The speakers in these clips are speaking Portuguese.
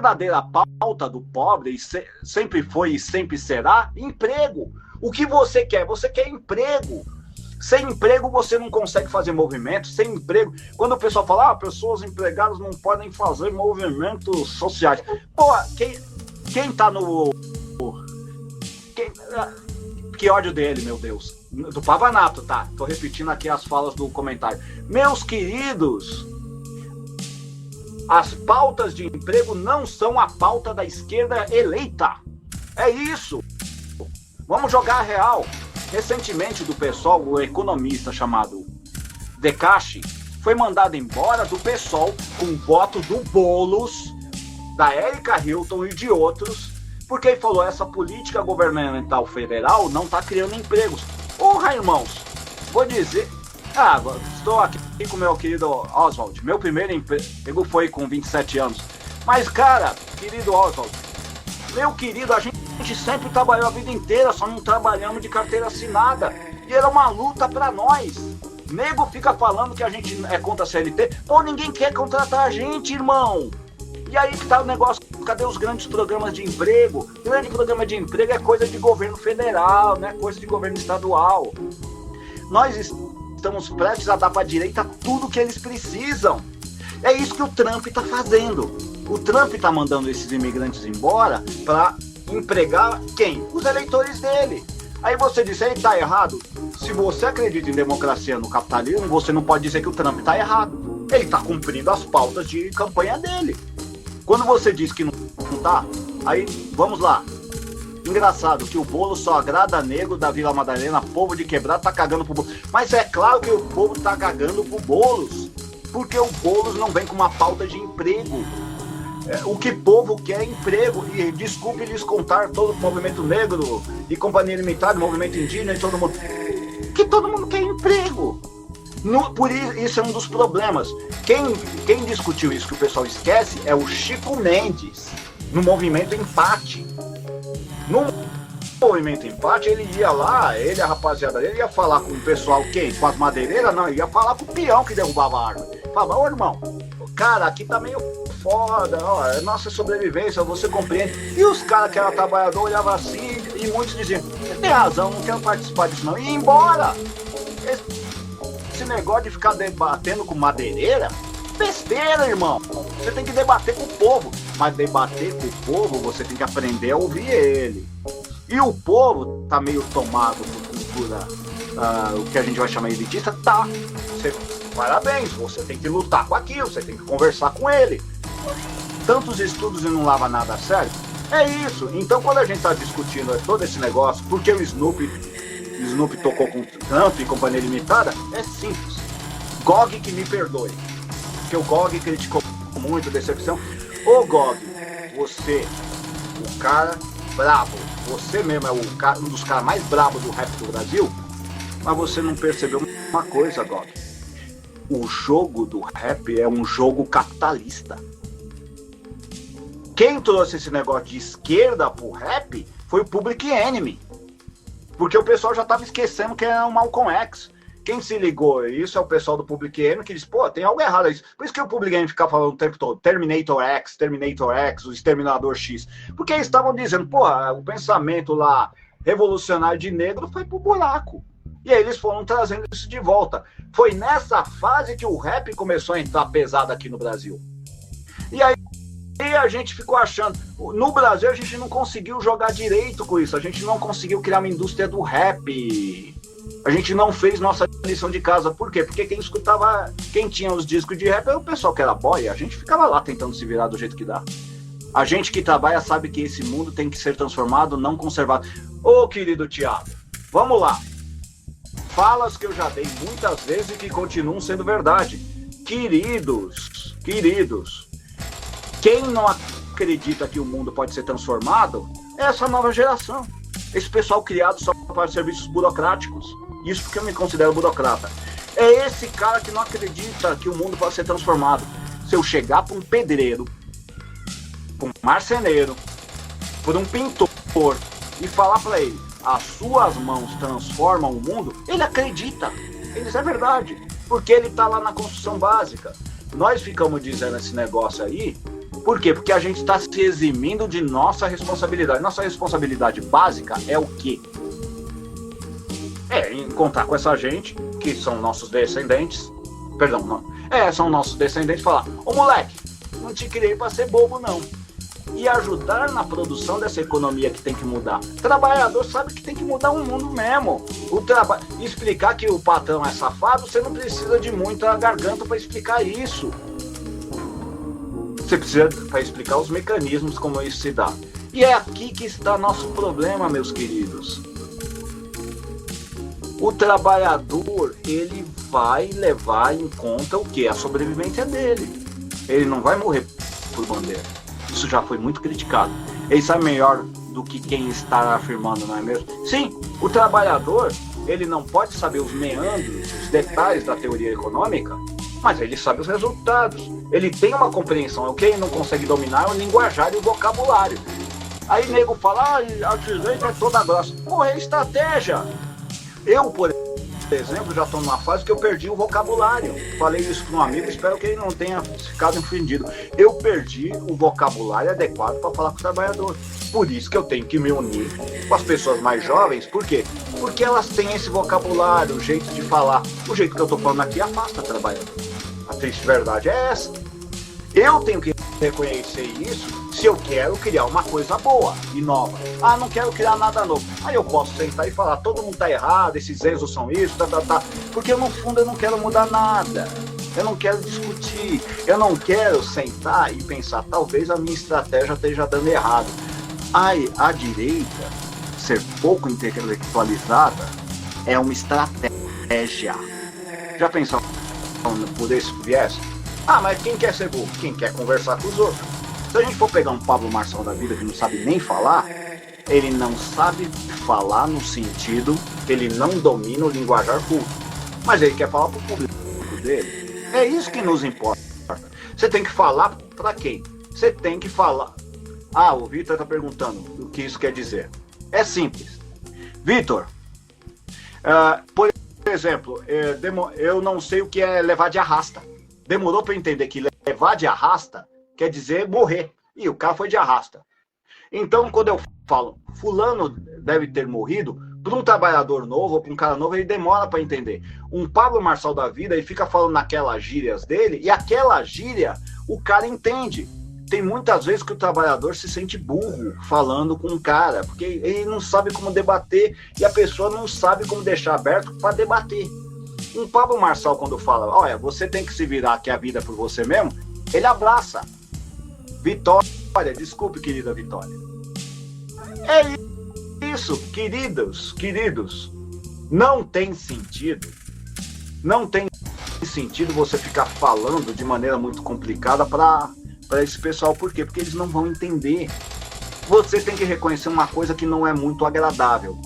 verdadeira pauta do pobre sempre foi e sempre será emprego. O que você quer? Você quer emprego. Sem emprego você não consegue fazer movimento. Sem emprego, quando o pessoal fala, pessoas empregadas não podem fazer movimentos sociais. Pô, quem tá no... Que ódio dele, meu Deus. Do Pavanato, tá? Tô repetindo aqui as falas do comentário. Meus queridos, as pautas de emprego não são a pauta da esquerda eleita. É isso. Vamos jogar a real. Recentemente, do PSOL, o economista chamado Decache foi mandado embora do PSOL com voto do Boulos, da Érica Hilton e de outros, porque ele falou, essa política governamental federal não está criando empregos. Porra, irmãos, vou dizer... estou aqui com meu querido Oswald. Meu primeiro emprego foi com 27 anos. Mas, cara, querido Oswald, meu querido, a gente sempre trabalhou a vida inteira, só não trabalhamos de carteira assinada. E era uma luta pra nós. Nego fica falando que a gente é contra a CLT. Pô, ninguém quer contratar a gente, irmão. E aí que tá o negócio, cadê os grandes programas de emprego? Grande programa de emprego é coisa de governo federal, não é coisa de governo estadual. Nós estamos prestes a dar pra direita tudo que eles precisam. É isso que o Trump tá fazendo. O Trump tá mandando esses imigrantes embora pra empregar quem? Os eleitores dele. Aí você diz, ele tá errado? Se você acredita em democracia no capitalismo, você não pode dizer que o Trump tá errado. Ele tá cumprindo as pautas de campanha dele. Quando você diz que não tá, aí vamos lá. Engraçado que o Boulos só agrada negro da Vila Madalena, povo de quebrado tá cagando pro Boulos. Mas é claro que o povo tá cagando pro Boulos, porque o Boulos não vem com uma pauta de emprego. O que o povo quer é emprego. E desculpe lhes contar, todo o movimento negro e companhia limitada, movimento indígena e todo mundo, que todo mundo quer emprego. Por isso é um dos problemas. Quem discutiu isso que o pessoal esquece é o Chico Mendes, no movimento Empate. No movimento Empate, ele ia lá, a rapaziada dele ia falar com o pessoal, quem? Com as madeireiras? Não, ele ia falar com o peão que derrubava a árvore. Falava, ô irmão, cara, aqui tá meio foda, ó, é nossa sobrevivência, você compreende? E os caras que eram trabalhadores olhavam assim e muitos diziam, você tem razão, não quero participar disso não, e ir embora. Esse negócio de ficar debatendo com madeireira, besteira, irmão. Você tem que debater com o povo, mas debater com o povo, você tem que aprender a ouvir ele. E o povo tá meio tomado por cultura, o que a gente vai chamar de elitista, tá. Parabéns, você tem que lutar com aquilo, você tem que conversar com ele. Tantos estudos e não lava nada a sério? É isso. Então, quando a gente tá discutindo todo esse negócio, porque o Snoopy tocou com Trump e companhia limitada, é simples. Gog que me perdoe. Porque o Gog criticou muito, decepção. Ô Gog, você, o cara brabo, você mesmo é um dos caras mais brabos do rap do Brasil, mas você não percebeu uma coisa, Gog. O jogo do rap é um jogo capitalista. Quem trouxe esse negócio de esquerda pro rap foi o Public Enemy. Porque o pessoal já tava esquecendo que era o Malcolm X. Quem se ligou, isso é o pessoal do Public Enemy que diz, pô, tem algo errado aí. Por isso que o Public Enemy fica falando o tempo todo, Terminator X, o Exterminador X. Porque eles estavam dizendo, pô, o pensamento lá revolucionário de negro foi pro buraco. E aí eles foram trazendo isso de volta. Foi nessa fase que o rap começou a entrar pesado aqui no Brasil. E aí a gente ficou achando... No Brasil a gente não conseguiu jogar direito com isso. A gente não conseguiu criar uma indústria do rap. A gente não fez nossa lição de casa. Por quê? Porque quem escutava... Quem tinha os discos de rap era o pessoal que era boy. A gente ficava lá tentando se virar do jeito que dá. A gente que trabalha sabe que esse mundo tem que ser transformado, não conservado. Ô, querido Thiago, vamos lá. Falas que eu já dei muitas vezes e que continuam sendo verdade. Queridos, quem não acredita que o mundo pode ser transformado é essa nova geração. Esse pessoal criado só para serviços burocráticos. Isso porque eu me considero burocrata. É esse cara que não acredita que o mundo pode ser transformado. Se eu chegar para um pedreiro, para um marceneiro, para um pintor e falar para ele, as suas mãos transformam o mundo, ele acredita. Ele diz, é verdade, porque ele está lá na construção básica. Nós ficamos dizendo esse negócio aí Por quê? Porque a gente está se eximindo de nossa responsabilidade. Nossa responsabilidade básica é o quê? É encontrar com essa gente, que são nossos descendentes, perdão, não, são nossos descendentes, falar: ô moleque, não te criei para ser bobo não. E ajudar na produção dessa economia que tem que mudar. O trabalhador sabe que tem que mudar o mundo mesmo. Explicar que o patrão é safado, você não precisa de muita garganta para explicar isso. Você precisa para explicar os mecanismos como isso se dá. E é aqui que está nosso problema, meus queridos. O trabalhador, ele vai levar em conta o quê? A sobrevivência dele. Ele não vai morrer por bandeira. Isso já foi muito criticado. Ele sabe melhor do que quem está afirmando, não é mesmo? Sim, o trabalhador, ele não pode saber os meandros, os detalhes da teoria econômica, mas ele sabe os resultados. Ele tem uma compreensão. O que ele não consegue dominar é o linguajar e o vocabulário. Aí nego fala: a direita é toda grossa. Porra, é estratégia. Eu, por exemplo, já estou numa fase que eu perdi o vocabulário. Falei isso para um amigo, espero que ele não tenha ficado ofendido. Eu perdi o vocabulário adequado para falar com o trabalhador. Por isso que eu tenho que me unir com as pessoas mais jovens. Por quê? Porque elas têm esse vocabulário, o jeito de falar. O jeito que eu estou falando aqui afasta o trabalhador. A triste verdade é essa. Eu tenho que reconhecer isso se eu quero criar uma coisa boa e nova. Ah, não quero criar nada novo. Aí eu posso sentar e falar: todo mundo tá errado, esses exos são isso, Porque no fundo eu não quero mudar nada. Eu não quero discutir. Eu não quero sentar e pensar: talvez a minha estratégia esteja dando errado. A direita ser pouco intelectualizada é uma estratégia. Já pensou por esse viés? Ah, mas quem quer ser burro? Quem quer conversar com os outros. Se a gente for pegar um Pablo Marçal da vida que não sabe nem falar, ele não sabe falar no sentido que ele não domina o linguajar público. Mas ele quer falar para o público dele. É isso que nos importa. Você tem que falar para quem? Você tem que falar... Ah, o Vitor está perguntando o que isso quer dizer. É simples. Vitor, por exemplo, eu não sei o que é levar de arrasta. Demorou para entender que levar de arrasta quer dizer morrer. E o cara foi de arrasta. Então, quando eu falo fulano deve ter morrido, para um trabalhador novo ou para um cara novo, ele demora para entender. Um Pablo Marçal da vida, ele fica falando naquelas gírias dele, e aquela gíria o cara entende. Tem muitas vezes que o trabalhador se sente burro falando com um cara, porque ele não sabe como debater e a pessoa não sabe como deixar aberto para debater. Um Pablo Marçal, quando fala: olha, você tem que se virar, que a vida é por você mesmo, ele abraça. Vitória, desculpe, querida Vitória. É isso, queridos. Não tem sentido você ficar falando de maneira muito complicada para esse pessoal. Por quê? Porque eles não vão entender. Você tem que reconhecer uma coisa que não é muito agradável.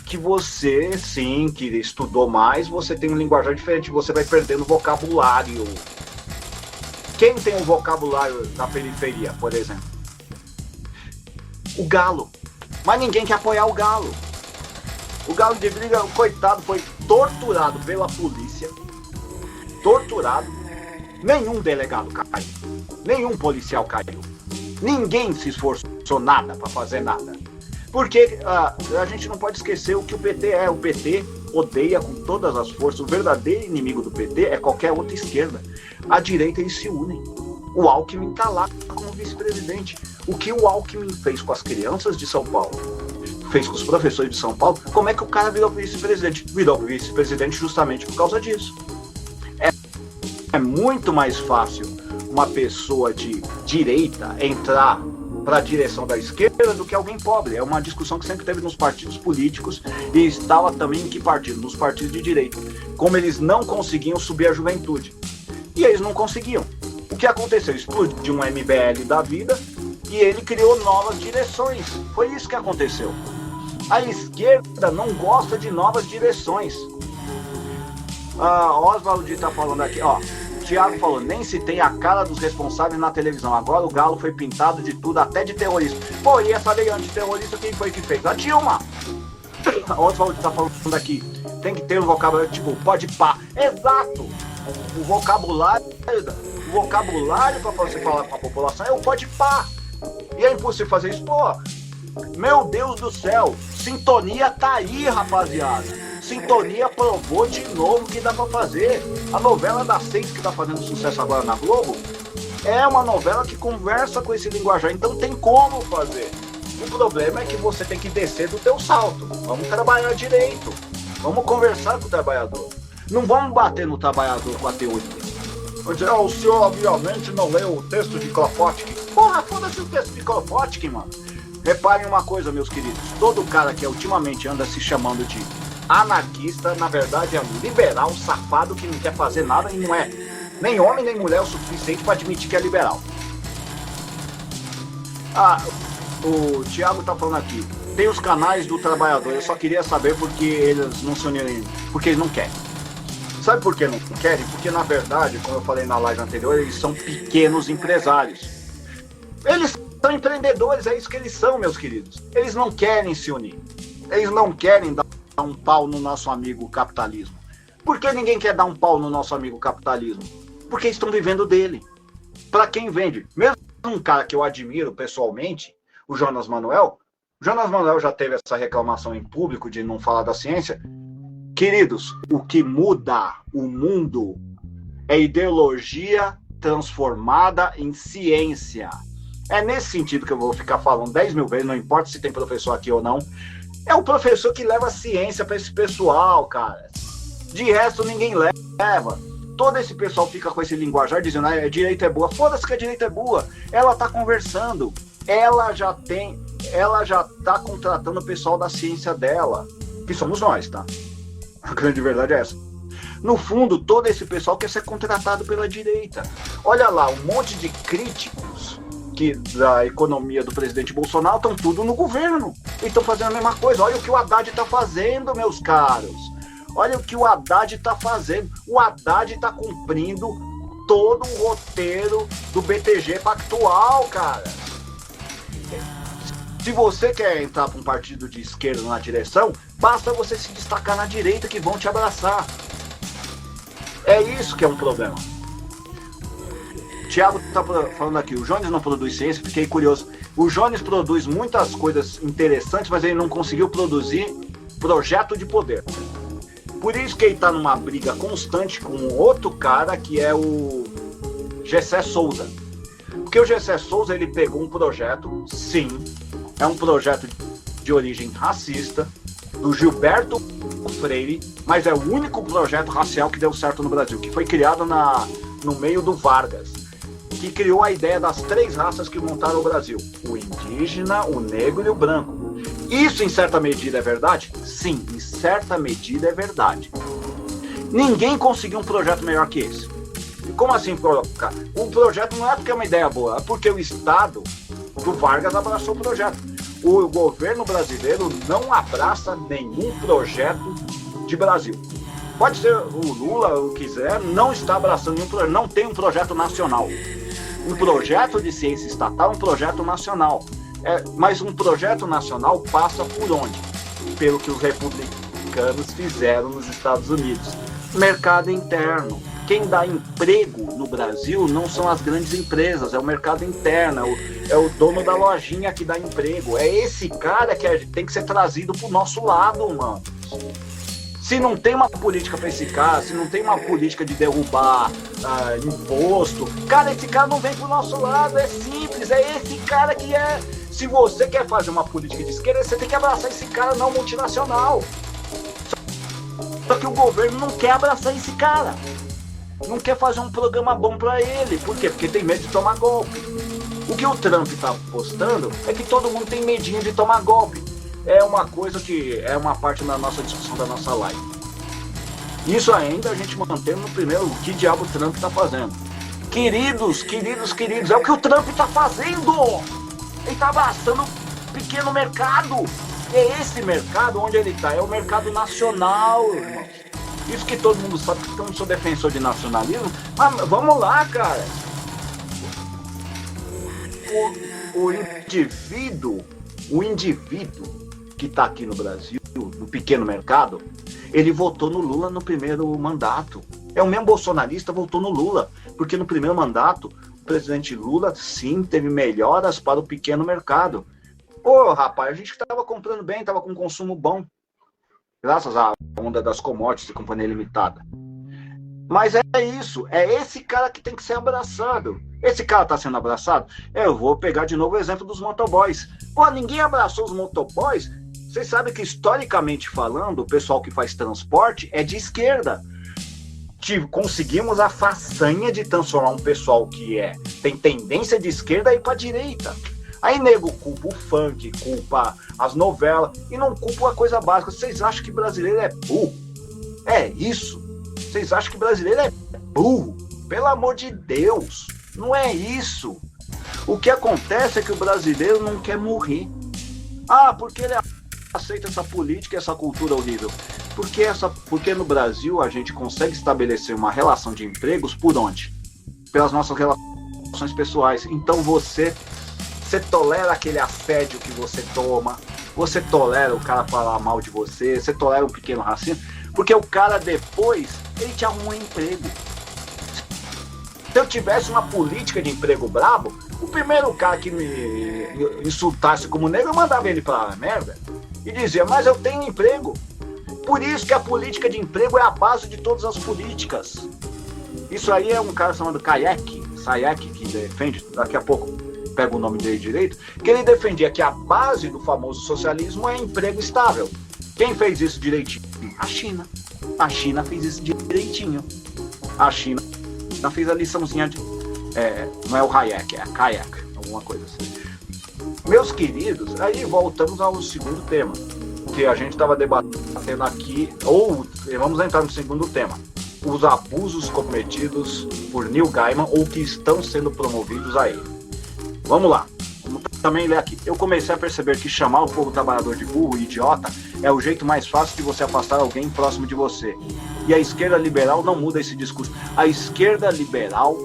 Que você, sim, que estudou mais, você tem um linguajar diferente, você vai perdendo vocabulário. Quem tem um vocabulário da periferia, por exemplo? O Galo. Mas ninguém quer apoiar o Galo. O Galo de Briga, o coitado, foi torturado pela polícia. Torturado. Nenhum delegado caiu. Nenhum policial caiu. Ninguém se esforçou nada para fazer nada. Porque a gente não pode esquecer o que o PT é. O PT odeia com todas as forças. O verdadeiro inimigo do PT é qualquer outra esquerda. A direita, eles se unem. O Alckmin está lá como vice-presidente. O que o Alckmin fez com as crianças de São Paulo, fez com os professores de São Paulo, como é que o cara virou vice-presidente? Virou vice-presidente justamente por causa disso. É muito mais fácil uma pessoa de direita entrar para a direção da esquerda do que alguém pobre. É uma discussão que sempre teve nos partidos políticos e estava também em que partido? Nos partidos de direita. Como eles não conseguiam subir a juventude. E eles não conseguiam. O que aconteceu? Explodiu um MBL da vida e ele criou novas direções. Foi isso que aconteceu. A esquerda não gosta de novas direções. Oswald está falando aqui, ó. Thiago falou: nem se tem a cara dos responsáveis na televisão. Agora o Galo foi pintado de tudo, até de terrorista. Pô, e essa lei antiterrorista, quem foi que fez? A Dilma! Oswald está falando aqui: tem que ter um vocabulário tipo pode pá. Exato! O vocabulário para você falar com a população é o pode pá. E é impossível fazer isso, pô. Meu Deus do céu, sintonia tá aí, rapaziada. Sintonia provou de novo que dá pra fazer. A novela das 6 que tá fazendo sucesso agora na Globo é uma novela que conversa com esse linguajar, então tem como fazer. O problema é que você tem que descer do teu salto. Vamos trabalhar direito. Vamos conversar com o trabalhador. Não vamos bater no trabalhador com a teoria. Vou dizer, o senhor obviamente não leu o texto de Kropotkin. Porra, foda-se o texto de Kropotkin, mano. Reparem uma coisa, meus queridos. Todo cara que ultimamente anda se chamando de anarquista, na verdade é um liberal safado que não quer fazer nada e não é nem homem nem mulher o suficiente para admitir que é liberal. O Thiago tá falando aqui. Tem os canais do trabalhador. Eu só queria saber porque eles não se unirem. Porque eles não querem. Sabe por que não querem? Porque, na verdade, como eu falei na live anterior, eles são pequenos empresários. Eles são empreendedores, é isso que eles são, meus queridos. Eles não querem se unir. Eles não querem dar um pau no nosso amigo capitalismo. Por que ninguém quer dar um pau no nosso amigo capitalismo? Porque estão vivendo dele. Para quem vende. Mesmo um cara que eu admiro pessoalmente, o Jonas Manuel já teve essa reclamação em público de não falar da ciência. Queridos, o que muda o mundo é ideologia transformada em ciência. É nesse sentido que eu vou ficar falando 10 mil vezes, não importa se tem professor aqui ou não. É o professor que leva a ciência para esse pessoal, cara. De resto, ninguém leva. Todo esse pessoal fica com esse linguajar dizendo a direita é boa. Foda-se que a direita é boa. Ela tá conversando. Ela já tá contratando o pessoal da ciência dela. Que somos nós, tá? A grande verdade é essa. No fundo, todo esse pessoal quer ser contratado pela direita. Olha lá, um monte de críticos da economia do presidente Bolsonaro estão tudo no governo. E estão fazendo a mesma coisa. Olha o que o Haddad está fazendo, meus caros. Olha o que o Haddad está fazendo. O Haddad está cumprindo todo o roteiro do BTG Pactual, cara. Se você quer entrar para um partido de esquerda na direção, basta você se destacar na direita que vão te abraçar. É isso que é um problema. Thiago está falando aqui, o Jones não produz ciência, fiquei curioso. O Jones produz muitas coisas interessantes, mas ele não conseguiu produzir projeto de poder. Por isso que ele está numa briga constante com outro cara que é o Gessé Souza. Porque o Gessé Souza, ele pegou um projeto, sim, é um projeto de origem racista, do Gilberto Freire, mas é o único projeto racial que deu certo no Brasil, que foi criado no meio do Vargas, que criou a ideia das 3 raças que montaram o Brasil: o indígena, o negro e o branco. Isso, em certa medida, é verdade? Sim, em certa medida é verdade. Ninguém conseguiu um projeto melhor que esse. E como assim colocar? O projeto não é porque é uma ideia boa, é porque o Estado do Vargas abraçou o projeto. O governo brasileiro não abraça nenhum projeto de Brasil. Pode ser o Lula, o que quiser, não está abraçando nenhum projeto, não tem um projeto nacional. Um projeto de ciência estatal é um projeto nacional. Mas um projeto nacional passa por onde? Pelo que os republicanos fizeram nos Estados Unidos. Mercado interno. Quem dá emprego no Brasil não são as grandes empresas, é o mercado interno, é o dono da lojinha que dá emprego. É esse cara que tem que ser trazido pro nosso lado, mano. Se não tem uma política para esse cara, se não tem uma política de derrubar imposto, cara, esse cara não vem pro nosso lado, é simples, é esse cara que é. Se você quer fazer uma política de esquerda, você tem que abraçar esse cara não multinacional. Só que o governo não quer abraçar esse cara. Não quer fazer um programa bom para ele. Por quê? Porque tem medo de tomar golpe. O que o Trump está postando é que todo mundo tem medinho de tomar golpe. É uma coisa que é uma parte da nossa discussão da nossa live. Isso ainda a gente mantendo no primeiro, o que diabo o Trump está fazendo. Queridos, é o que o Trump está fazendo. Ele está abraçando o pequeno mercado. É esse mercado onde ele está, é o mercado nacional, irmãos. Isso que todo mundo sabe, que eu não sou defensor de nacionalismo, mas vamos lá, cara. O indivíduo que está aqui no Brasil, no pequeno mercado, ele votou no Lula no primeiro mandato. É o mesmo bolsonarista votou no Lula, porque no primeiro mandato, o presidente Lula, sim, teve melhoras para o pequeno mercado. Pô, rapaz, a gente estava comprando bem, estava com consumo bom, graças à onda das commodities e companhia limitada. Mas é isso, é esse cara que tem que ser abraçado. Esse cara está sendo abraçado? Eu vou pegar de novo o exemplo dos motoboys. Pô, ninguém abraçou os motoboys. Vocês sabem que, historicamente falando, o pessoal que faz transporte é de esquerda. Conseguimos a façanha de transformar um pessoal que tem tendência de esquerda a ir para a direita. Aí nego culpa o funk, culpa as novelas e não culpa a coisa básica. Vocês acham que brasileiro é burro? É isso. Vocês acham que brasileiro é burro? Pelo amor de Deus, não é isso. O que acontece é que o brasileiro não quer morrer. Ah, porque ele aceita essa política e essa cultura horrível. Porque no Brasil a gente consegue estabelecer uma relação de empregos por onde? Pelas nossas relações pessoais. Então você tolera aquele assédio que você toma, você tolera o cara falar mal de você, você tolera um pequeno racismo, porque o cara depois, ele te arruma um emprego. Se eu tivesse uma política de emprego brabo, o primeiro cara que me insultasse como negro, eu mandava ele pra merda e dizia, mas eu tenho emprego. Por isso que a política de emprego é a base de todas as políticas. Isso aí é um cara chamado Hayek, que defende, daqui a pouco pega o nome dele direito, que ele defendia que a base do famoso socialismo é emprego estável. Quem fez isso direitinho? A China. A China fez isso direitinho. A China fez a liçãozinha de... não é o Hayek, é a Hayek, alguma coisa assim. Meus queridos, aí voltamos ao segundo tema, que a gente estava debatendo aqui, ou vamos entrar no segundo tema. Os abusos cometidos por Neil Gaiman ou que estão sendo promovidos a ele. Vamos lá, vamos também ler aqui. Eu comecei a perceber que chamar o povo trabalhador de burro e idiota é o jeito mais fácil de você afastar alguém próximo de você. E a esquerda liberal não muda esse discurso. A esquerda liberal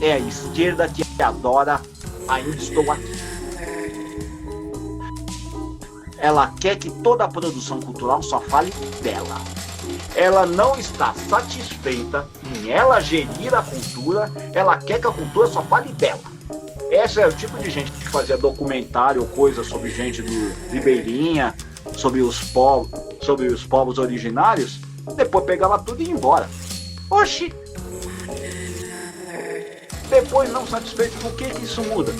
é a esquerda que adora ainda estou aqui. Ela quer que toda a produção cultural só fale dela. Ela não está satisfeita em ela gerir a cultura, ela quer que a cultura só fale dela. Esse é o tipo de gente que fazia documentário ou coisa sobre gente do Ribeirinha, sobre os povos originários, depois pegava tudo e ia embora. Oxi! Depois, não satisfeito, por que isso muda?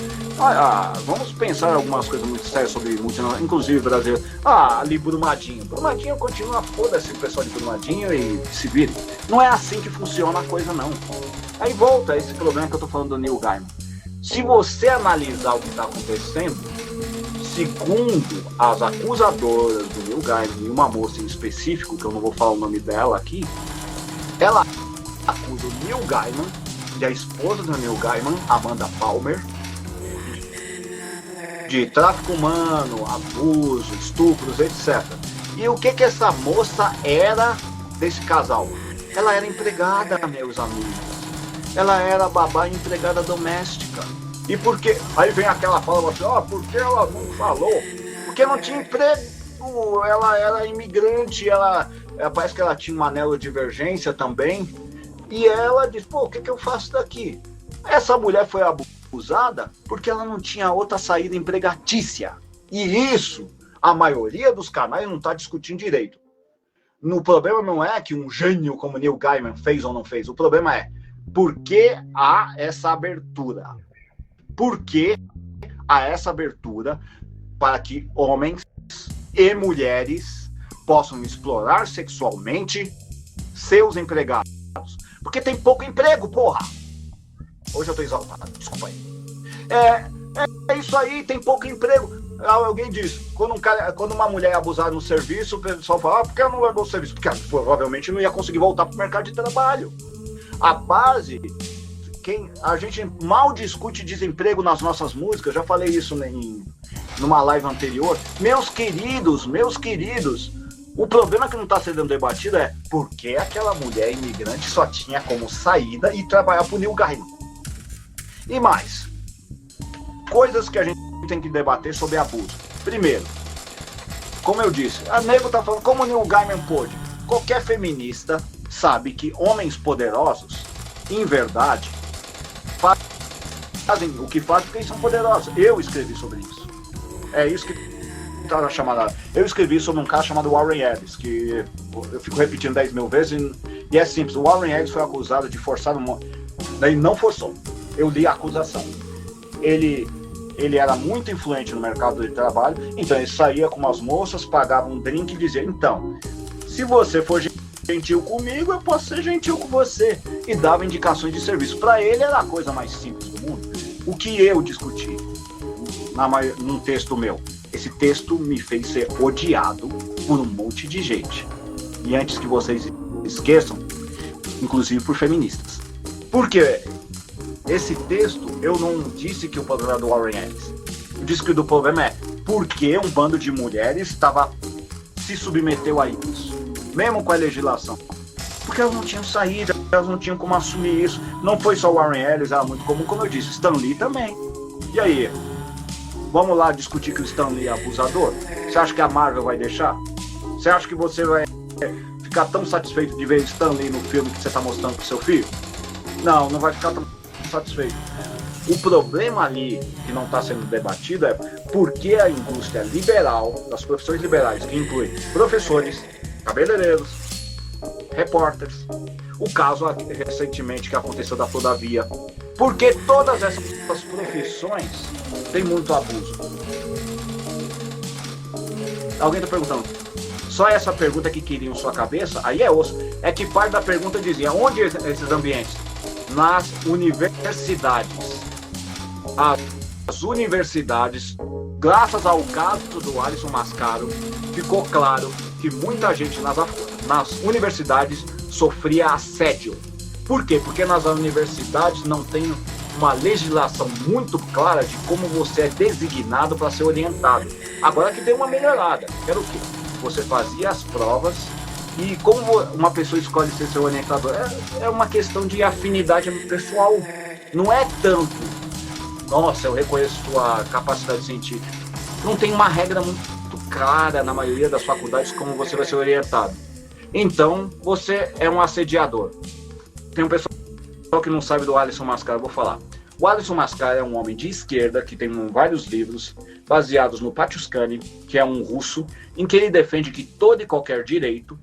Vamos pensar algumas coisas muito sérias sobre multinacional, inclusive brasileiro. Ali Brumadinho. Brumadinho continua, foda-se o pessoal de Brumadinho e se vire. Não é assim que funciona a coisa, não. Aí volta esse problema que eu tô falando do Neil Gaiman. Se você analisar o que está acontecendo, segundo as acusadoras do Neil Gaiman e uma moça em específico, que eu não vou falar o nome dela aqui, ela acusa o Neil Gaiman e a esposa do Neil Gaiman, Amanda Palmer, de tráfico humano, abuso, estupros, etc. E o que essa moça era desse casal? Ela era empregada, meus amigos. Ela era babá e empregada doméstica. E por quê? Aí vem aquela fala assim, por que ela não falou? Porque não tinha emprego. Ela era imigrante, parece que ela tinha uma neurodivergência também. E ela diz, o que eu faço daqui? Essa mulher foi abusada porque ela não tinha outra saída empregatícia. E isso, a maioria dos canais não está discutindo direito. O problema não é que um gênio como Neil Gaiman fez ou não fez. O problema é, por que há essa abertura? Por que há essa abertura para que homens e mulheres possam explorar sexualmente seus empregados? Porque tem pouco emprego, porra! Hoje eu tô exaltado, desculpa aí. É isso aí, tem pouco emprego. Alguém diz, quando uma mulher é abusada no serviço, o pessoal fala, por que ela não largou o serviço? Porque provavelmente não ia conseguir voltar pro mercado de trabalho. A base, a gente mal discute desemprego nas nossas músicas, já falei isso numa live anterior. Meus queridos, o problema que não está sendo debatido é por que aquela mulher imigrante só tinha como saída e trabalhar pro Neil Gaiman. E mais, coisas que a gente tem que debater sobre abuso. Primeiro, como eu disse, a nego tá falando como o Neil Gaiman pôde. Qualquer feminista sabe que homens poderosos, em verdade, fazem o que fazem porque eles são poderosos. Eu escrevi sobre isso. É isso que está chamado. Eu escrevi sobre um cara chamado Warren Ellis, que eu fico repetindo 10 mil vezes, e é simples. O Warren Ellis foi acusado de forçar uma... Ele não forçou. Eu li a acusação. Ele era muito influente no mercado de trabalho, então ele saía com umas moças, pagava um drink e dizia, então, se você for gentil comigo, eu posso ser gentil com você. E dava indicações de serviço. Para ele era a coisa mais simples do mundo. O que eu discuti num texto meu, esse texto me fez ser odiado por um monte de gente. E antes que vocês esqueçam, inclusive por feministas. Por quê? Esse texto, eu não disse que o problema é do Warren Ellis. Eu disse que o problema é porque um bando de mulheres se submeteu a isso, mesmo com a legislação. Porque elas não tinham saída, elas não tinham como assumir isso. Não foi só o Warren Ellis, era muito comum, como eu disse, Stan Lee também. E aí? Vamos lá discutir que o Stan Lee é abusador? Você acha que a Marvel vai deixar? Você acha que você vai ficar tão satisfeito de ver Stan Lee no filme que você está mostrando pro seu filho? Não, não vai ficar tão satisfeito. O problema ali que não está sendo debatido é por que a indústria liberal, das profissões liberais, que inclui professores, cabeleireiros, repórteres, o caso recentemente que aconteceu da Todavia, porque todas essas profissões têm muito abuso. Alguém está perguntando, só essa pergunta que queria em sua cabeça, aí é osso, é que parte da pergunta dizia, onde esses ambientes? Nas universidades. As universidades, graças ao caso do Alisson Mascaro, ficou claro que muita gente nas universidades sofria assédio. Por quê? Porque nas universidades não tem uma legislação muito clara de como você é designado para ser orientado. Agora que deu uma melhorada. Era o quê? Você fazia as provas e como uma pessoa escolhe ser seu orientador? É uma questão de afinidade pessoal. Não é tanto, nossa, eu reconheço sua capacidade científica. Não tem uma regra muito clara na maioria das faculdades como você vai ser orientado. Então, você é um assediador. Tem um pessoal que não sabe do Alisson Mascaro, eu vou falar. O Alisson Mascaro é um homem de esquerda que tem vários livros baseados no Patiuskani, que é um russo, em que ele defende que todo e qualquer direito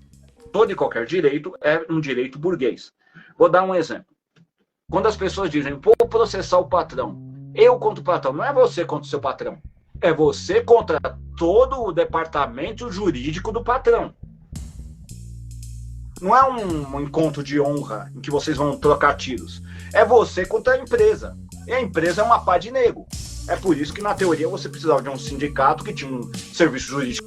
é um direito burguês. Vou dar um exemplo. Quando as pessoas dizem, vou processar o patrão, eu contra o patrão, não é você contra o seu patrão, é você contra todo o departamento jurídico do patrão. Não é um encontro de honra em que vocês vão trocar tiros. É você contra a empresa. E a empresa é uma pá de nego. É por isso que, na teoria, você precisava de um sindicato que tinha um serviço jurídico